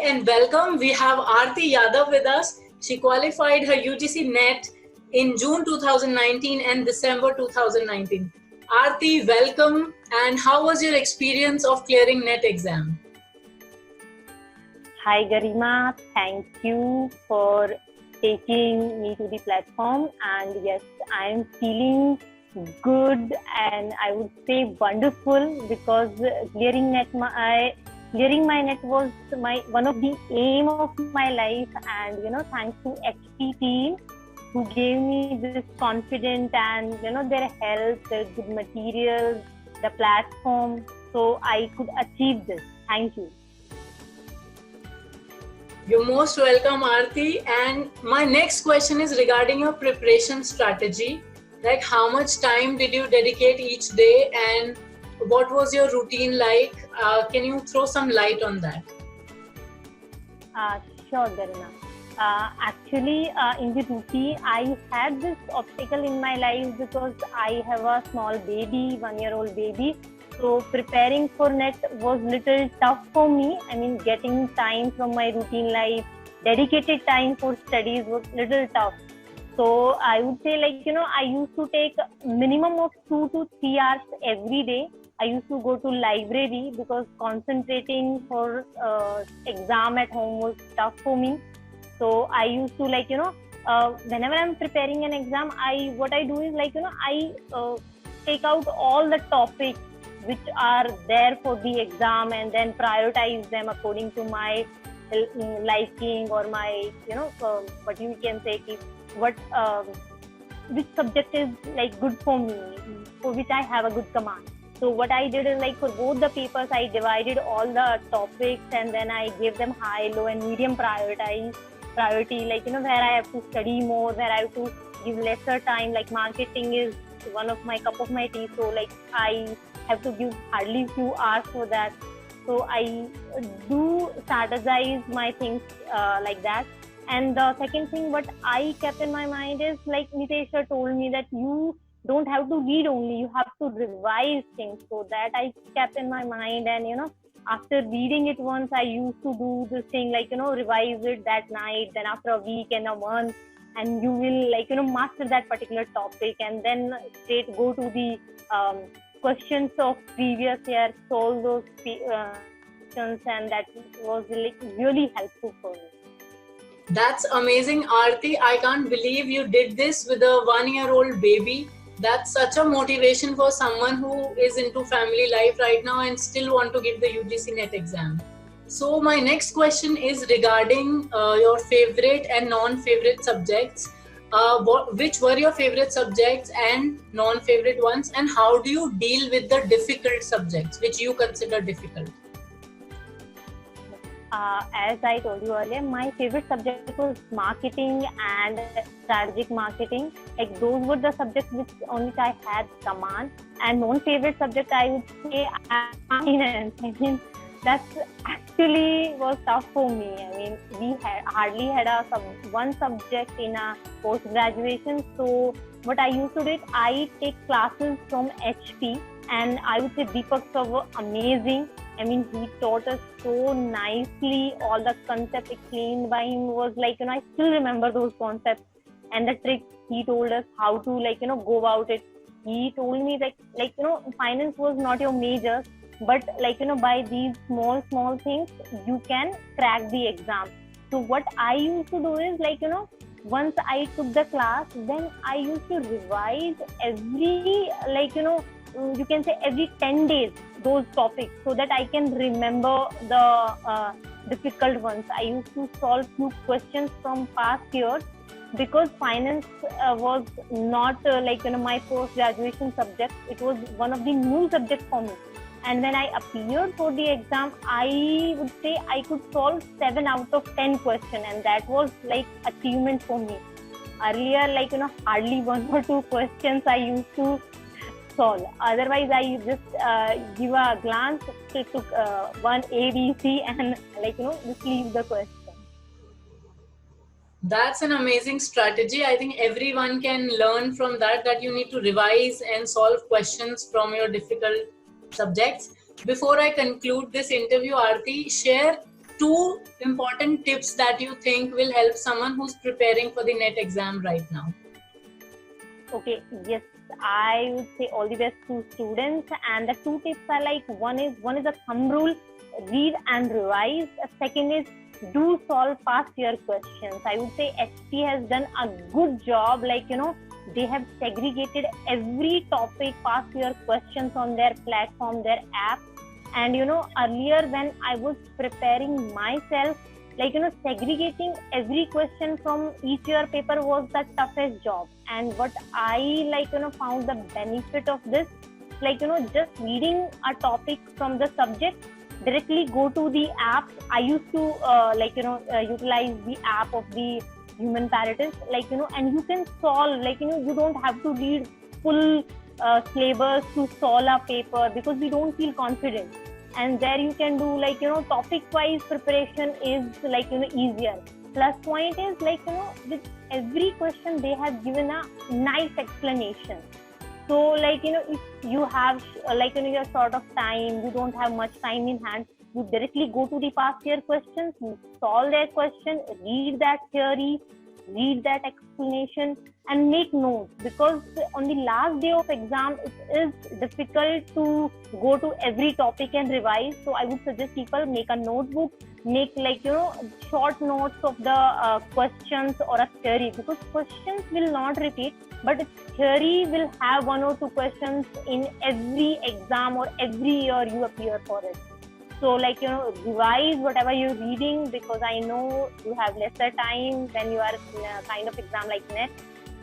and welcome. We have Aarti Yadav with us. She qualified her UGC NET in June 2019 and December 2019. Aarti, welcome. And how was your experience of clearing NET exam? Hi Garima, thank you for taking me to the platform, and yes, I am feeling good and I would say wonderful because clearing my NET was one of the aim of my life, and thanks to HP team who gave me this confidence and their help, their good materials, the platform, so I could achieve this. Thank you. You're most welcome, Aarti. And my next question is regarding your preparation strategy. Like, how much time did you dedicate each day and what was your routine like? Can you throw some light on that? Sure, Garima. Actually, in the routine, I had this obstacle in my life because I have a small baby, 1-year-old baby. So preparing for NET was little tough for me. I mean, getting time from my routine life, dedicated time for studies was little tough. So I would say, I used to take minimum of 2 to 3 hours every day. I used to go to library because concentrating for exam at home was tough for me. So I used to whenever I'm preparing an exam, what I do is I take out all the topics which are there for the exam and then prioritize them according to my liking or my what you can say which subject is good for me, for which I have a good command. So what I did is for both the papers I divided all the topics and then I gave them high, low and medium priority, where I have to study more, where I have to give lesser time, like marketing is one of my cup of my tea, so I have to give hardly few hours for that. So I do strategize my things like that. And the second thing what I kept in my mind is Nitesha told me that you don't have to read only, you have to revise things. So that I kept in my mind, and after reading it once, I used to do this thing revise it that night, then after a week and a month, and you will master that particular topic, and then straight go to the questions of previous year, solve those questions, and that was really helpful for me. That's amazing, Aarti. I can't believe you did this with a 1-year-old baby. That's such a motivation for someone who is into family life right now and still want to give the UGC NET exam. So my next question is regarding your favorite and non-favorite subjects. Which were your favorite subjects and non-favorite ones, and how do you deal with the difficult subjects which you consider difficult? As I told you earlier, my favorite subject was marketing and strategic marketing. Those were the subjects on which I had command. And non-favorite subject I would say finance. I mean, that actually was tough for me. I mean, we hardly had one subject in a post-graduation. So what I used to do is I take classes from HP, and I would say Deepak sir were amazing. I mean, he taught us so nicely. All the concepts explained by him was I still remember those concepts and the tricks he told us how to go about it. He told me finance was not your major, but by these small things you can crack the exam. So what I used to do is once I took the class, then I used to revise every you can say every 10 days those topics, so that I can remember the difficult ones. I used to solve few questions from past years because finance was not my post-graduation subject. It was one of the new subjects for me. And when I appeared for the exam, I would say I could solve 7 out of 10 questions, and that was achievement for me. Earlier, hardly 1 or 2 questions I used to solve. Otherwise, I just give a glance, took one A, B, C, and just leave the question. That's an amazing strategy. I think everyone can learn from that you need to revise and solve questions from your difficult subjects. Before I conclude this interview, Aarti, share 2 important tips that you think will help someone who's preparing for the NET exam right now? Okay, yes, I would say all the best to students. And the 2 tips are like one is a thumb rule: read and revise. Second is do solve past year questions. I would say HP has done a good job. Like, they have segregated every topic past year questions on their platform, their app. And earlier when I was preparing myself, like segregating every question from each year paper was the toughest job. And what I found the benefit of this, just reading a topic from the subject, directly go to the app. I used to utilize the app of the Human Paratus, and you can solve, you don't have to read full syllabus to solve a paper, because we don't feel confident. And there you can do topic wise preparation is easier. Plus point is with every question they have given a nice explanation. So if you have your sort of time, you don't have much time in hand, you directly go to the past year questions, you solve their question, read that theory, read that explanation, and make notes. Because on the last day of exam, it is difficult to go to every topic and revise. So I would suggest people make a notebook, make short notes of the questions or a theory, because questions will not repeat, but theory will have 1 or 2 questions in every exam or every year you appear for it. So revise whatever you're reading, because I know you have lesser time when you are in a kind of exam like NET.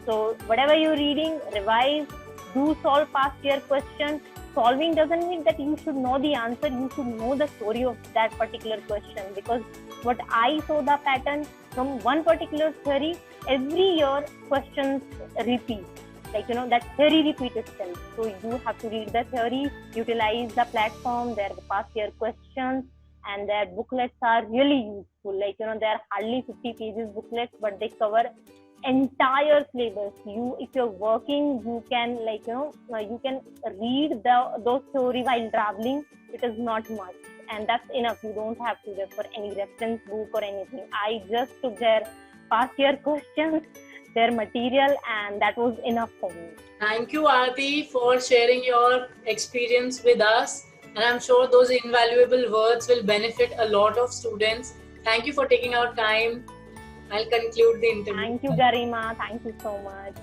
So whatever you're reading, revise, do solve past year questions. Solving doesn't mean that you should know the answer, you should know the story of that particular question. Because what I saw the pattern from one particular theory, every year questions repeat. That theory repeats itself. So you have to read the theory, utilize the platform, their past year questions, and their booklets are really useful. There are hardly 50 pages booklets, but they cover entire syllabus. If you're working, you can you can read those theory while traveling. It is not much, and that's enough. You don't have to refer any reference book or anything. I just took their past year questions, their material, and that was enough for me. Thank you, Aarti, for sharing your experience with us. And I'm sure those invaluable words will benefit a lot of students. Thank you for taking our time. I'll conclude the interview. Thank you, Garima. Thank you so much.